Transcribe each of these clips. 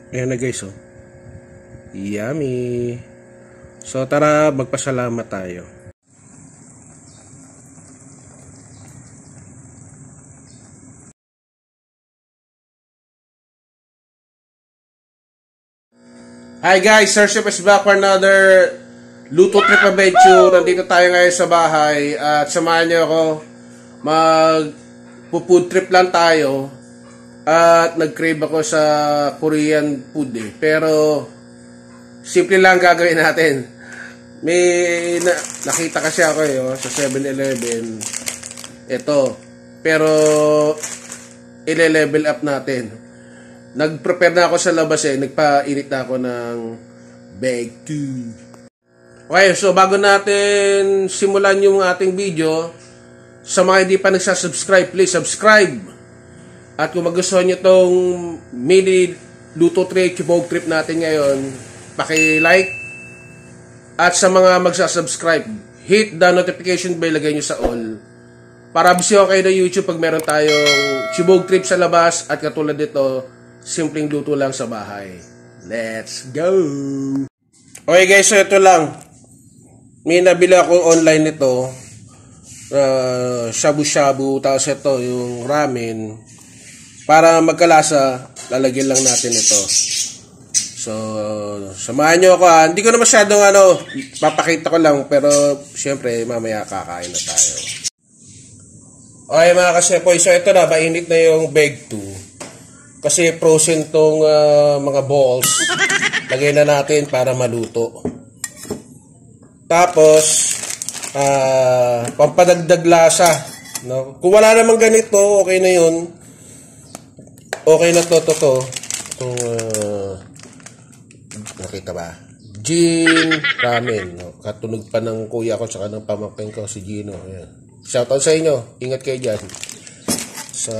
Ayan na guys, oh. Yummy. So tara, magpasalamat tayo. Hi guys, Sir Chef is back for another Luto Trip Adventure. Nandito tayo ngayon sa bahay at samahan niyo ako. Mag-food trip lang tayo. At nag-crave ako sa Korean food eh. Pero simple lang gagawin natin. May nakita kasi ako sa 7-Eleven. Ito. Pero ile-level up natin. Nag-prepare na ako sa labas nagpainit na ako ng bag 2. Okay, so bago natin simulan yung ating video, sa mga hindi pa nagsasubscribe, please subscribe. At kung magustuhan nyo itong mini luto trip, kibog trip natin ngayon, paki-like. At sa mga magsasubscribe, hit the notification bell, lagay nyo sa all. Para bisyo kayo ng YouTube pag meron tayong kibog trip sa labas at katulad dito, simpleng luto lang sa bahay. Let's go! Okay guys, so ito lang. May nabili ako online nito. Shabu-shabu. Tapos ito, yung ramen. Para magkalasa, lalagyan lang natin ito. So, samahan nyo ako ha. Hindi ko na masyadong papakita ko lang. Pero, syempre, mamaya kakain na tayo. Okay mga kasepoy. So, ito na. Mainit na yung bag 2. Kasi frozen tong mga balls. Lagay na natin para maluto. Tapos, pampadagdag lasa. No? Kung wala namang ganito, okay na yun. Okay na to. Itong, nakita ba? Gin ramen. No? Katunog pa ng kuya ko tsaka ng pamangkin ko, si Gino. Ayan. Shoutout sa inyo. Ingat kayo dyan. Sa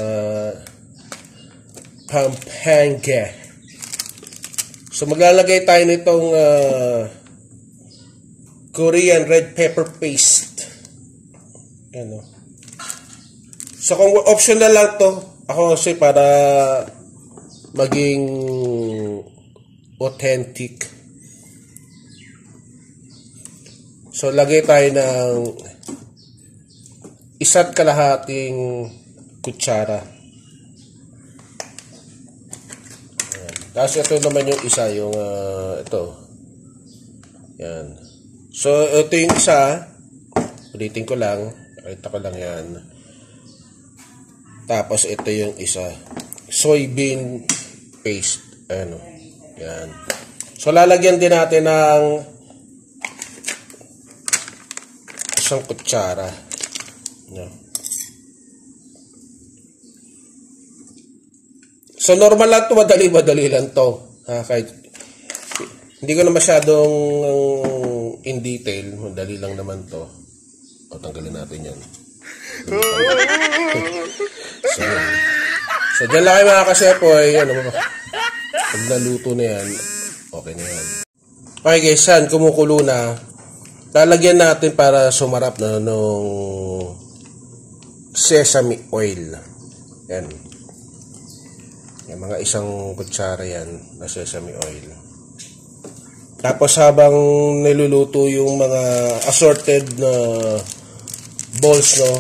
Pampanga. So maglalagay tayo nitong Korean red pepper paste. Ano? So kung optional lang to, ako kasi para maging authentic. So lagay tayo ng isa't kalahating kutsara. Tapos ito naman yung isa, yung ito. Yan. So, ito yung isa. Ulitin ko lang. Pakita ko lang yan. Tapos ito yung isa. Soybean paste. Ano. Yan. So, lalagyan din natin ng isang kutsara. Yan. So, normal lang ito. Madali lang ito. Kahit hindi ko na masyadong in detail. Madali lang naman ito. O, tanggalin natin yan. So, dyan lang kayo mga kasepoy. Pag naluto na yan, okay na yan. Okay guys, yan. Kumukulo na. Lalagyan natin para sumarap na nung sesame oil. Yan. Yung mga isang kutsara yan na sesame oil. Tapos habang niluluto yung mga assorted na balls, no,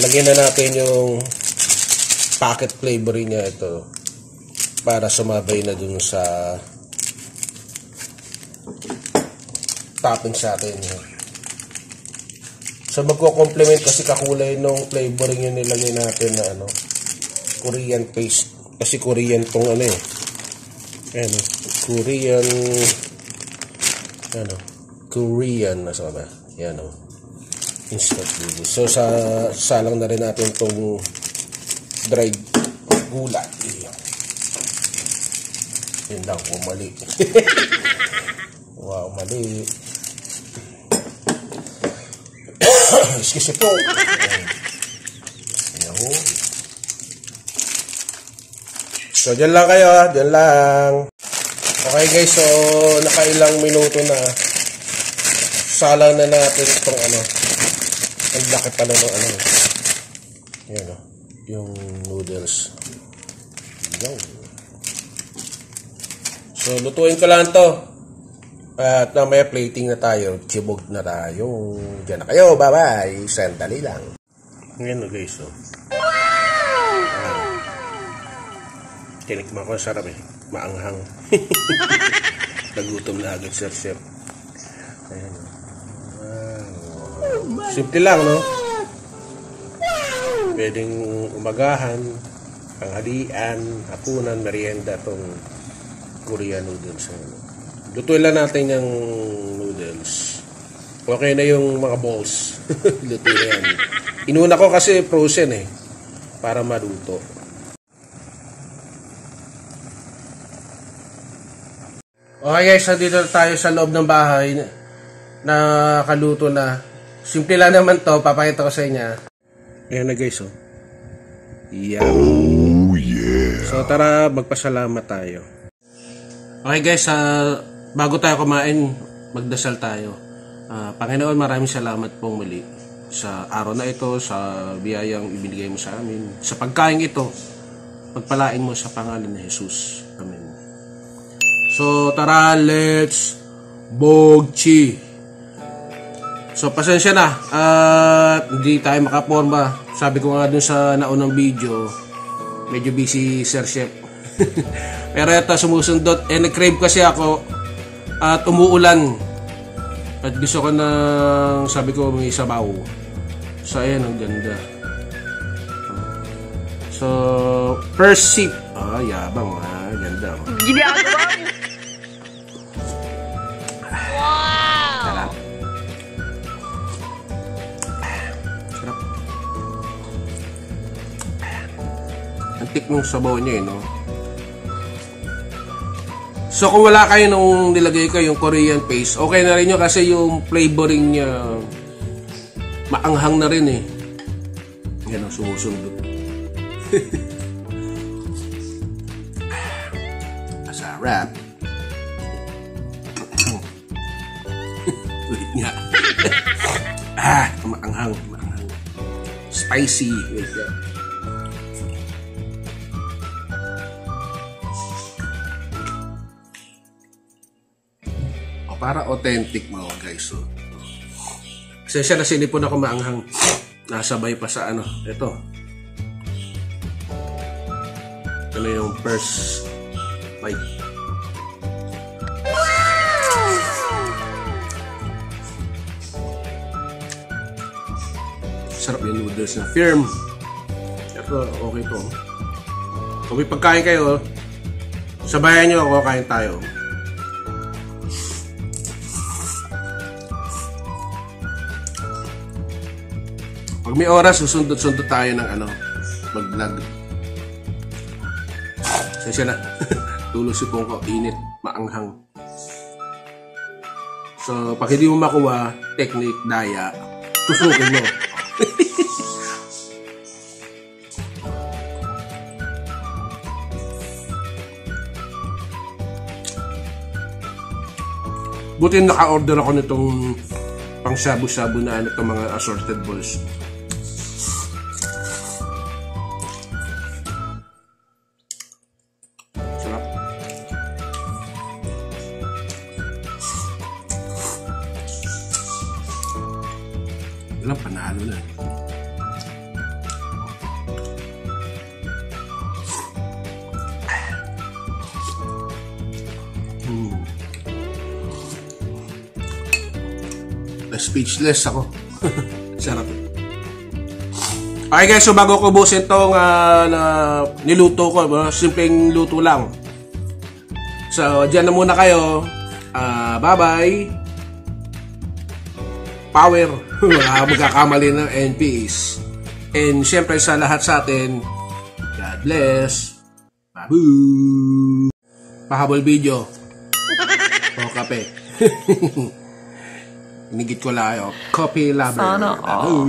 lagyan na natin yung packet flavoring niya ito para sumabay na dun sa toppings natin. So magko-complement kasi kakulay nung flavoring yung nilagay natin na Korean paste. Kasi Korean tong Ayan, Korean nasa ba? Yan instant noodles. So salang na rin natin tong dried gulay. Yun lang, mali. Wow, mali. Excuse po. Ayan. So, dyan lang kayo, dyan lang. Okay guys, so, nakailang minuto na. Salang na natin itong ang laki pala ng Yan yung noodles. Yan. So, lutuin ko lang to. At may plating na tayo. Chibog na tayo. Diyan na kayo. Bye-bye. Sandali lang. Ngayon na guys. So. Tinikman ko. Sarap eh. Maanghang. Nagutom na agad, Sir Chef. Ayan. Wow. Simple lang, no? Pwedeng umagahan, tanghalian, hapunan, merienda itong Korean noodles. Lutuin lang natin yung noodles. Okay na yung mga balls. Lutuin na yan. Inuna ko kasi frozen eh. Para maluto. Okay guys, dito tayo sa loob ng bahay. Nakaluto na. Simple lang naman to. Papakita ko sa inyo. Ayan na guys, oh. Yan. Oh yeah. So tara, magpasalamat tayo. Okay guys, bago tayo kumain, magdasal tayo. Panginoon, maraming salamat pong muli sa araw na ito, sa biyayang ibinigay mo sa amin. Sa pagkain ito, pagpalain mo sa pangalan ni Jesus. Amen. So tara, let's bogchi. So pasensya na at hindi tayo makaporma. Sabi ko nga dun sa naunang video, medyo busy Sir Chef. Pero ito sumusundot. Nag-crave kasi ako at umuulan. At gusto ko ng, sabi ko, may sabaw. So ayan, ang ganda. So first sip. Yabang ha. Ganda. Ginagawa mo. Wow! Sarap. Antik nung sabaw niya eh, no? So kung wala kayo nung nilagay ko yung Korean paste, okay na rin yun kasi yung flavoring niya maanghang na rin eh. Yan ang sumusundot. Masarap. Ulit nga. Maanghang. Spicy. Wait nga. Para authentic mga guys. So, kasi siya na sinipon ako maanghang. Nasabay pa sa ano. Ito. Ito na yung first bite. Sarap yung noodles na firm. Ito, okay to. Kung may pagkain kayo, sabayan nyo ako, kain tayo. Pag may oras, susundot-sundot tayo ng ano, mag-vlog. Sensya na. Tulos si Pongko, init, maanghang. So, pag hindi mo makuha, technique, daya, tusukin mo. Buti naka-order ako nitong pang shabu-shabu na ano, itong mga assorted balls. Wala, panalo na. Speechless ako. Sarap. Okay guys, so bago ko ubusin itong niluto ko, simpleng luto lang. So, dyan na muna kayo. Bye-bye. Power. Wala magkakamali ng NPs. And syempre sa lahat sa atin, God bless. Babu. Pahabol video. O kape. Inigit ko lang kayo. Coffee lover. Sana all.